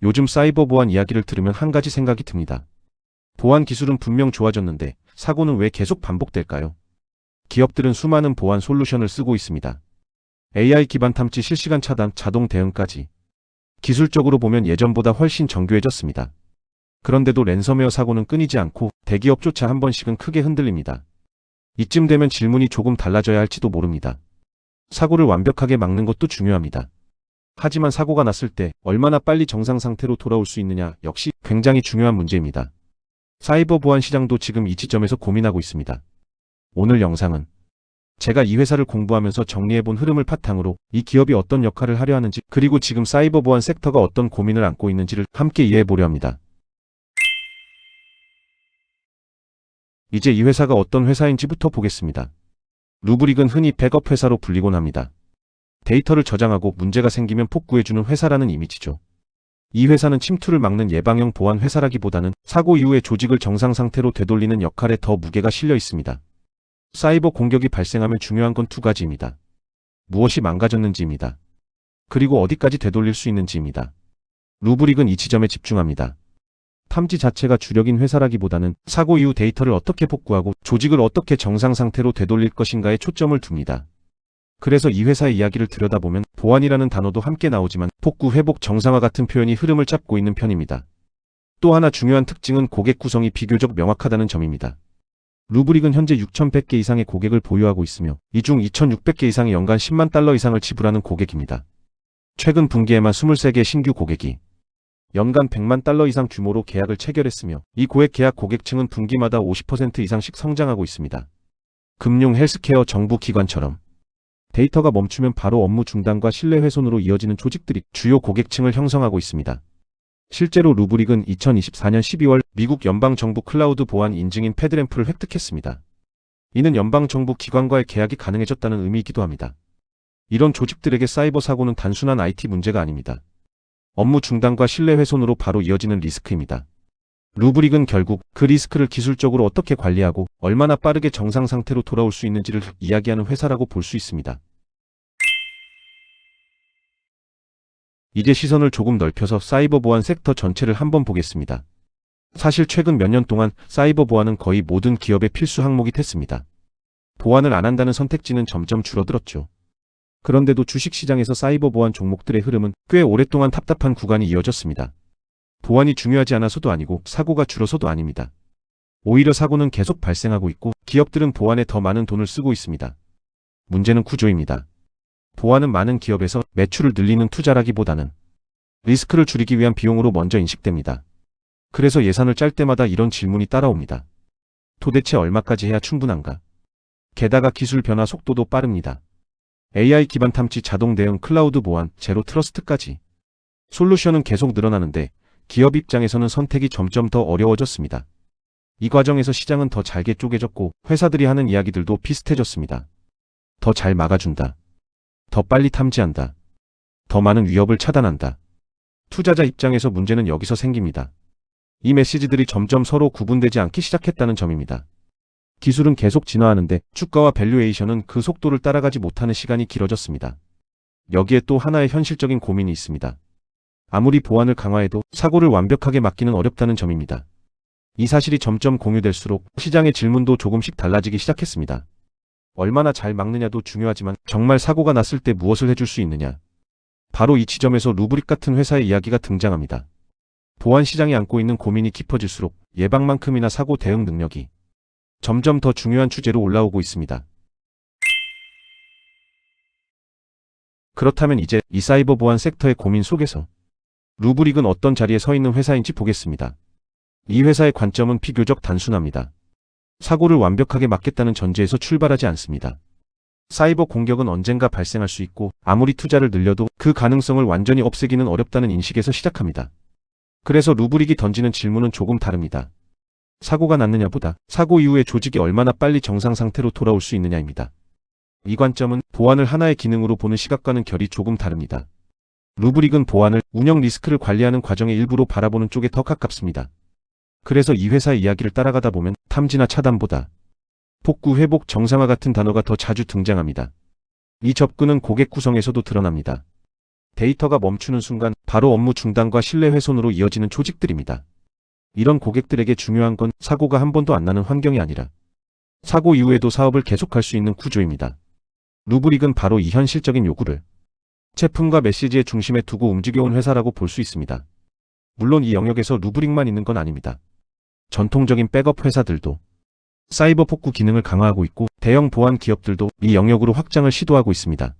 요즘 사이버 보안 이야기를 들으면 한 가지 생각이 듭니다. 보안 기술은 분명 좋아졌는데 사고는 왜 계속 반복될까요? 기업들은 수많은 보안 솔루션을 쓰고 있습니다. AI 기반 탐지, 실시간 차단, 자동 대응까지. 기술적으로 보면 예전보다 훨씬 정교해졌습니다. 그런데도 랜섬웨어 사고는 끊이지 않고 대기업조차 한 번씩은 크게 흔들립니다. 이쯤 되면 질문이 조금 달라져야 할지도 모릅니다. 사고를 완벽하게 막는 것도 중요합니다. 하지만 사고가 났을 때 얼마나 빨리 정상 상태로 돌아올 수 있느냐 역시 굉장히 중요한 문제입니다. 사이버 보안 시장도 지금 이 지점에서 고민하고 있습니다. 오늘 영상은 제가 이 회사를 공부하면서 정리해본 흐름을 바탕으로 이 기업이 어떤 역할을 하려 하는지, 그리고 지금 사이버 보안 섹터가 어떤 고민을 안고 있는지를 함께 이해해보려 합니다. 이제 이 회사가 어떤 회사인지부터 보겠습니다. 루브릭은 흔히 백업 회사로 불리곤 합니다. 데이터를 저장하고 문제가 생기면 복구해주는 회사라는 이미지죠. 이 회사는 침투를 막는 예방형 보안 회사라기보다는 사고 이후에 조직을 정상 상태로 되돌리는 역할에 더 무게가 실려 있습니다. 사이버 공격이 발생하면 중요한 건 두 가지입니다. 무엇이 망가졌는지입니다. 그리고 어디까지 되돌릴 수 있는지입니다. 루브릭은 이 지점에 집중합니다. 탐지 자체가 주력인 회사라기보다는 사고 이후 데이터를 어떻게 복구하고 조직을 어떻게 정상 상태로 되돌릴 것인가에 초점을 둡니다. 그래서 이 회사의 이야기를 들여다보면 보안이라는 단어도 함께 나오지만 복구, 회복, 정상화 같은 표현이 흐름을 잡고 있는 편입니다. 또 하나 중요한 특징은 고객 구성이 비교적 명확하다는 점입니다. 루브릭은 현재 6,100개 이상의 고객을 보유하고 있으며 이 중 2,600개 이상이 연간 10만 달러 이상을 지불하는 고객입니다. 최근 분기에만 23개 신규 고객이 연간 100만 달러 이상 규모로 계약을 체결했으며 이 고액 계약 고객층은 분기마다 50% 이상씩 성장하고 있습니다. 금융, 헬스케어, 정부 기관처럼 데이터가 멈추면 바로 업무 중단과 신뢰 훼손으로 이어지는 조직들이 주요 고객층을 형성하고 있습니다. 실제로 루브릭은 2024년 12월 미국 연방정부 클라우드 보안 인증인 페드램프를 획득했습니다. 이는 연방정부 기관과의 계약이 가능해졌다는 의미이기도 합니다. 이런 조직들에게 사이버 사고는 단순한 IT 문제가 아닙니다. 업무 중단과 신뢰 훼손으로 바로 이어지는 리스크입니다. 루브릭은 결국 그 리스크를 기술적으로 어떻게 관리하고 얼마나 빠르게 정상 상태로 돌아올 수 있는지를 이야기하는 회사라고 볼 수 있습니다. 이제 시선을 조금 넓혀서 사이버 보안 섹터 전체를 한번 보겠습니다. 사실 최근 몇 년 동안 사이버 보안은 거의 모든 기업의 필수 항목이 됐습니다. 보안을 안 한다는 선택지는 점점 줄어들었죠. 그런데도 주식시장에서 사이버 보안 종목들의 흐름은 꽤 오랫동안 답답한 구간이 이어졌습니다. 보안이 중요하지 않아서도 아니고 사고가 줄어서도 아닙니다. 오히려 사고는 계속 발생하고 있고 기업들은 보안에 더 많은 돈을 쓰고 있습니다. 문제는 구조입니다. 보안은 많은 기업에서 매출을 늘리는 투자라기보다는 리스크를 줄이기 위한 비용으로 먼저 인식됩니다. 그래서 예산을 짤 때마다 이런 질문이 따라옵니다. 도대체 얼마까지 해야 충분한가? 게다가 기술 변화 속도도 빠릅니다. AI 기반 탐지, 자동 대응, 클라우드 보안, 제로 트러스트까지. 솔루션은 계속 늘어나는데 기업 입장에서는 선택이 점점 더 어려워졌습니다. 이 과정에서 시장은 더 잘게 쪼개졌고 회사들이 하는 이야기들도 비슷해졌습니다. 더 잘 막아준다. 더 빨리 탐지한다. 더 많은 위협을 차단한다. 투자자 입장에서 문제는 여기서 생깁니다. 이 메시지들이 점점 서로 구분되지 않기 시작했다는 점입니다. 기술은 계속 진화하는데 주가와 밸류에이션은 그 속도를 따라가지 못하는 시간이 길어졌습니다. 여기에 또 하나의 현실적인 고민이 있습니다. 아무리 보안을 강화해도 사고를 완벽하게 막기는 어렵다는 점입니다. 이 사실이 점점 공유될수록 시장의 질문도 조금씩 달라지기 시작했습니다. 얼마나 잘 막느냐도 중요하지만 정말 사고가 났을 때 무엇을 해줄 수 있느냐. 바로 이 지점에서 루브릭 같은 회사의 이야기가 등장합니다. 보안 시장이 안고 있는 고민이 깊어질수록 예방만큼이나 사고 대응 능력이 점점 더 중요한 주제로 올라오고 있습니다. 그렇다면 이제 이 사이버 보안 섹터의 고민 속에서 루브릭은 어떤 자리에 서 있는 회사인지 보겠습니다. 이 회사의 관점은 비교적 단순합니다. 사고를 완벽하게 막겠다는 전제에서 출발하지 않습니다. 사이버 공격은 언젠가 발생할 수 있고 아무리 투자를 늘려도 그 가능성을 완전히 없애기는 어렵다는 인식에서 시작합니다. 그래서 루브릭이 던지는 질문은 조금 다릅니다. 사고가 났느냐보다 사고 이후에 조직이 얼마나 빨리 정상 상태로 돌아올 수 있느냐입니다. 이 관점은 보안을 하나의 기능으로 보는 시각과는 결이 조금 다릅니다. 루브릭은 보안을 운영 리스크를 관리하는 과정의 일부로 바라보는 쪽에 더 가깝습니다. 그래서 이 회사의 이야기를 따라가다 보면 탐지나 차단보다 복구, 회복, 정상화 같은 단어가 더 자주 등장합니다. 이 접근은 고객 구성에서도 드러납니다. 데이터가 멈추는 순간 바로 업무 중단과 신뢰 훼손으로 이어지는 조직들입니다. 이런 고객들에게 중요한 건 사고가 한 번도 안 나는 환경이 아니라 사고 이후에도 사업을 계속할 수 있는 구조입니다. 루브릭은 바로 이 현실적인 요구를 제품과 메시지의 중심에 두고 움직여온 회사라고 볼 수 있습니다. 물론 이 영역에서 루브릭만 있는 건 아닙니다. 전통적인 백업 회사들도 사이버 복구 기능을 강화하고 있고 대형 보안 기업들도 이 영역으로 확장을 시도하고 있습니다.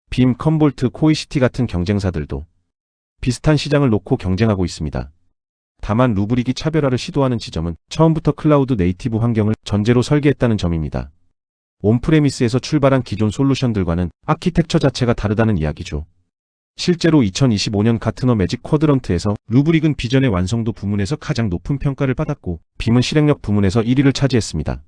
빔, 컴볼트, 코이시티 같은 경쟁사들도 비슷한 시장을 놓고 경쟁하고 있습니다. 다만 루브릭이 차별화를 시도하는 지점은 처음부터 클라우드 네이티브 환경을 전제로 설계했다는 점입니다. 온프레미스에서 출발한 기존 솔루션들과는 아키텍처 자체가 다르다는 이야기죠. 실제로 2025년 가트너 매직 쿼드런트에서 루브릭은 비전의 완성도 부문에서 가장 높은 평가를 받았고 빔은 실행력 부문에서 1위를 차지했습니다.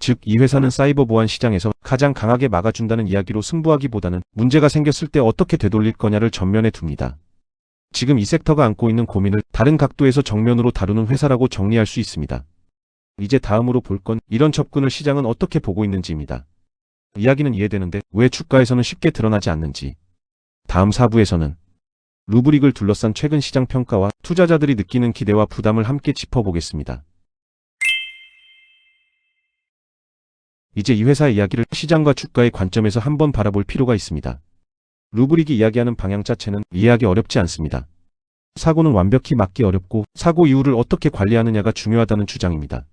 즉, 이 회사는 사이버 보안 시장에서 가장 강하게 막아준다는 이야기로 승부하기보다는 문제가 생겼을 때 어떻게 되돌릴 거냐를 전면에 둡니다. 지금 이 섹터가 안고 있는 고민을 다른 각도에서 정면으로 다루는 회사라고 정리할 수 있습니다. 이제 다음으로 볼 건 이런 접근을 시장은 어떻게 보고 있는지입니다. 이야기는 이해되는데 왜 주가에서는 쉽게 드러나지 않는지. 다음 4부에서는 루브릭을 둘러싼 최근 시장 평가와 투자자들이 느끼는 기대와 부담을 함께 짚어보겠습니다. 이제 이 회사의 이야기를 시장과 주가의 관점에서 한번 바라볼 필요가 있습니다. 루브릭이 이야기하는 방향 자체는 이해하기 어렵지 않습니다. 사고는 완벽히 막기 어렵고 사고 이후를 어떻게 관리하느냐가 중요하다는 주장입니다.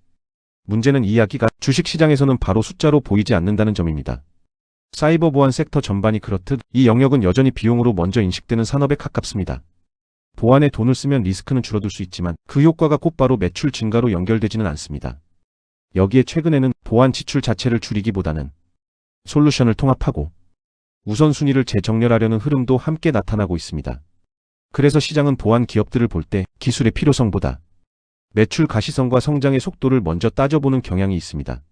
문제는 이 이야기가 주식시장에서는 바로 숫자로 보이지 않는다는 점입니다. 사이버 보안 섹터 전반이 그렇듯 이 영역은 여전히 비용으로 먼저 인식되는 산업에 가깝습니다. 보안에 돈을 쓰면 리스크는 줄어들 수 있지만 그 효과가 곧바로 매출 증가로 연결되지는 않습니다. 여기에 최근에는 보안 지출 자체를 줄이기보다는 솔루션을 통합하고 우선순위를 재정렬하려는 흐름도 함께 나타나고 있습니다. 그래서 시장은 보안 기업들을 볼 때 기술의 필요성보다 매출 가시성과 성장의 속도를 먼저 따져보는 경향이 있습니다.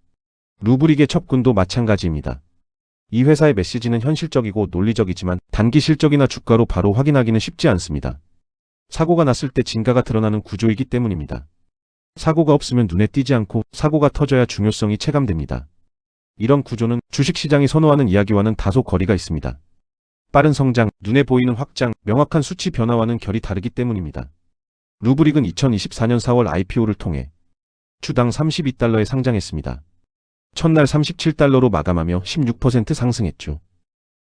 루브릭의 접근도 마찬가지입니다. 이 회사의 메시지는 현실적이고 논리적이지만 단기 실적이나 주가로 바로 확인하기는 쉽지 않습니다. 사고가 났을 때 진가가 드러나는 구조이기 때문입니다. 사고가 없으면 눈에 띄지 않고 사고가 터져야 중요성이 체감됩니다. 이런 구조는 주식시장이 선호하는 이야기와는 다소 거리가 있습니다. 빠른 성장, 눈에 보이는 확장, 명확한 수치 변화와는 결이 다르기 때문입니다. 루브릭은 2024년 4월 IPO를 통해 주당 $32에 상장했습니다. 첫날 $37로 마감하며 16% 상승했죠.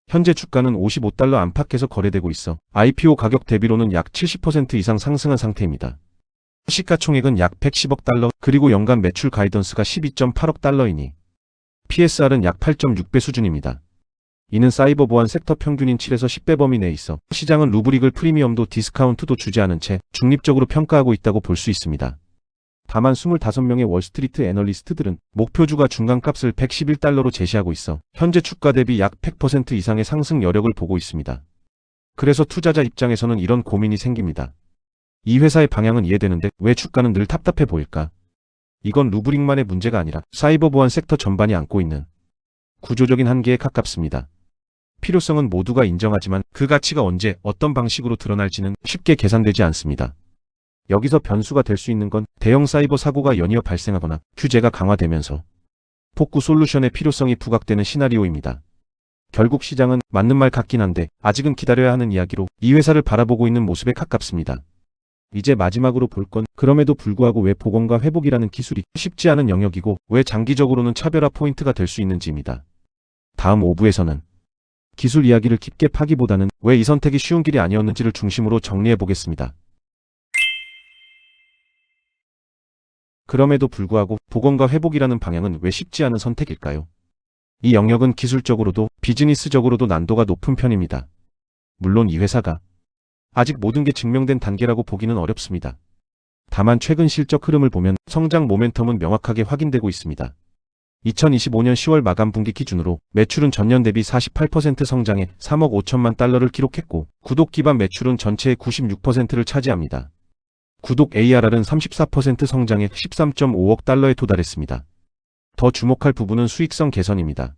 현재 주가는 $55 안팎에서 거래되고 있어 IPO 가격 대비로는 약 70% 이상 상승한 상태입니다. 시가총액은 약 $110억, 그리고 연간 매출 가이던스가 $12.8억 달러이니 PSR은 약 8.6배 수준입니다. 이는 사이버 보안 섹터 평균인 7에서 10배 범위 내에 있어 시장은 루브릭을 프리미엄도 디스카운트도 주지 않은 채 중립적으로 평가하고 있다고 볼 수 있습니다. 다만 25명의 월스트리트 애널리스트들은 목표주가 중간값을 $111로 제시하고 있어 현재 주가 대비 약 100% 이상의 상승 여력을 보고 있습니다. 그래서 투자자 입장에서는 이런 고민이 생깁니다. 이 회사의 방향은 이해되는데 왜 주가는 늘 답답해 보일까? 이건 루브릭만의 문제가 아니라 사이버 보안 섹터 전반이 안고 있는 구조적인 한계에 가깝습니다. 필요성은 모두가 인정하지만 그 가치가 언제 어떤 방식으로 드러날지는 쉽게 계산되지 않습니다. 여기서 변수가 될 수 있는 건 대형 사이버 사고가 연이어 발생하거나 규제가 강화되면서 복구 솔루션의 필요성이 부각되는 시나리오입니다. 결국 시장은 맞는 말 같긴 한데 아직은 기다려야 하는 이야기로 이 회사를 바라보고 있는 모습에 가깝습니다. 이제 마지막으로 볼 건 그럼에도 불구하고 왜 복원과 회복이라는 기술이 쉽지 않은 영역이고 왜 장기적으로는 차별화 포인트가 될 수 있는지입니다. 다음 5부에서는 기술 이야기를 깊게 파기보다는 왜 이 선택이 쉬운 길이 아니었는지를 중심으로 정리해 보겠습니다. 그럼에도 불구하고 복원과 회복이라는 방향은 왜 쉽지 않은 선택일까요? 이 영역은 기술적으로도 비즈니스적으로도 난도가 높은 편입니다. 물론 이 회사가 아직 모든 게 증명된 단계라고 보기는 어렵습니다. 다만 최근 실적 흐름을 보면 성장 모멘텀은 명확하게 확인되고 있습니다. 2025년 10월 마감 분기 기준으로 매출은 전년 대비 48% 성장해 $3억 5천만 달러를 기록했고 구독 기반 매출은 전체의 96%를 차지합니다. 구독 ARR은 34% 성장해 13.5억 달러에 도달했습니다. 더 주목할 부분은 수익성 개선입니다.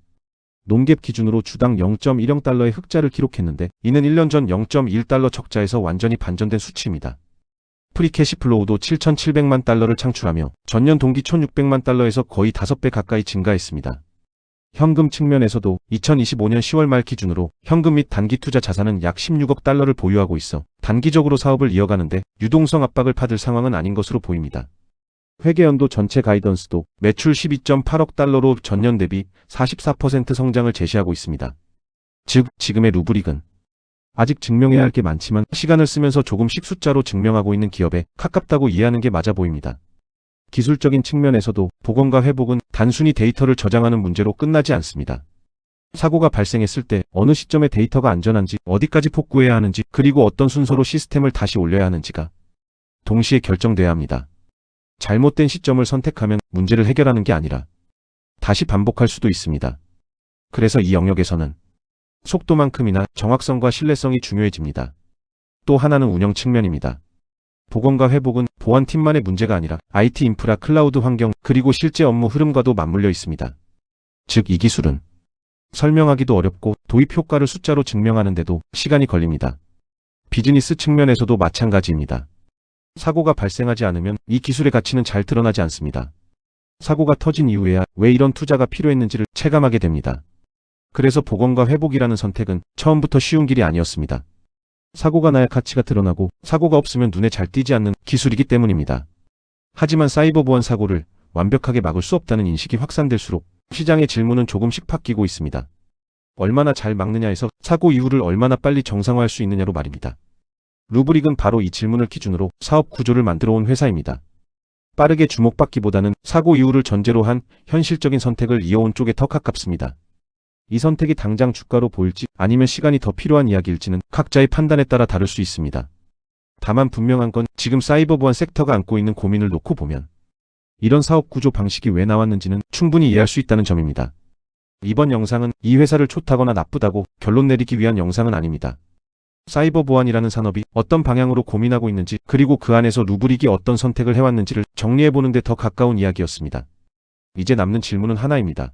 논갭 기준으로 주당 0.10달러의 흑자를 기록했는데 이는 1년 전 0.1달러 적자에서 완전히 반전된 수치입니다. 프리캐시플로우도 7,700만 달러를 창출하며 전년 동기 1,600만 달러에서 거의 5배 가까이 증가했습니다. 현금 측면에서도 2025년 10월 말 기준으로 현금 및 단기 투자 자산은 약 16억 달러를 보유하고 있어 단기적으로 사업을 이어가는데 유동성 압박을 받을 상황은 아닌 것으로 보입니다. 회계연도 전체 가이던스도 매출 12.8억 달러로 전년 대비 44% 성장을 제시하고 있습니다. 즉, 지금의 루브릭은 아직 증명해야 할 게 많지만 시간을 쓰면서 조금씩 숫자로 증명하고 있는 기업에 가깝다고 이해하는 게 맞아 보입니다. 기술적인 측면에서도 복원과 회복은 단순히 데이터를 저장하는 문제로 끝나지 않습니다. 사고가 발생했을 때 어느 시점에 데이터가 안전한지, 어디까지 복구해야 하는지, 그리고 어떤 순서로 시스템을 다시 올려야 하는지가 동시에 결정돼야 합니다. 잘못된 시점을 선택하면 문제를 해결하는 게 아니라 다시 반복할 수도 있습니다. 그래서 이 영역에서는 속도만큼이나 정확성과 신뢰성이 중요해집니다. 또 하나는 운영 측면입니다. 복원과 회복은 보안팀만의 문제가 아니라 IT 인프라, 클라우드 환경, 그리고 실제 업무 흐름과도 맞물려 있습니다. 즉, 이 기술은 설명하기도 어렵고 도입 효과를 숫자로 증명하는데도 시간이 걸립니다. 비즈니스 측면에서도 마찬가지입니다. 사고가 발생하지 않으면 이 기술의 가치는 잘 드러나지 않습니다. 사고가 터진 이후에야 왜 이런 투자가 필요했는지를 체감하게 됩니다. 그래서 복원과 회복이라는 선택은 처음부터 쉬운 길이 아니었습니다. 사고가 나야 가치가 드러나고 사고가 없으면 눈에 잘 띄지 않는 기술이기 때문입니다. 하지만 사이버 보안 사고를 완벽하게 막을 수 없다는 인식이 확산될수록 시장의 질문은 조금씩 바뀌고 있습니다. 얼마나 잘 막느냐에서 사고 이후를 얼마나 빨리 정상화할 수 있느냐로 말입니다. 루브릭은 바로 이 질문을 기준으로 사업 구조를 만들어 온 회사입니다. 빠르게 주목받기보다는 사고 이후를 전제로 한 현실적인 선택을 이어온 쪽에 더 가깝습니다. 이 선택이 당장 주가로 보일지 아니면 시간이 더 필요한 이야기일지는 각자의 판단에 따라 다를 수 있습니다. 다만 분명한 건 지금 사이버 보안 섹터가 안고 있는 고민을 놓고 보면 이런 사업 구조 방식이 왜 나왔는지는 충분히 이해할 수 있다는 점입니다. 이번 영상은 이 회사를 좋다거나 나쁘다고 결론 내리기 위한 영상은 아닙니다. 사이버 보안이라는 산업이 어떤 방향으로 고민하고 있는지, 그리고 그 안에서 루브릭이 어떤 선택을 해왔는지를 정리해보는 데 더 가까운 이야기였습니다. 이제 남는 질문은 하나입니다.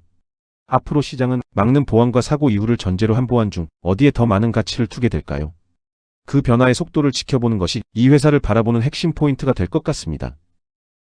앞으로 시장은 막는 보안과 사고 이후를 전제로 한 보안 중 어디에 더 많은 가치를 두게 될까요? 그 변화의 속도를 지켜보는 것이 이 회사를 바라보는 핵심 포인트가 될 것 같습니다.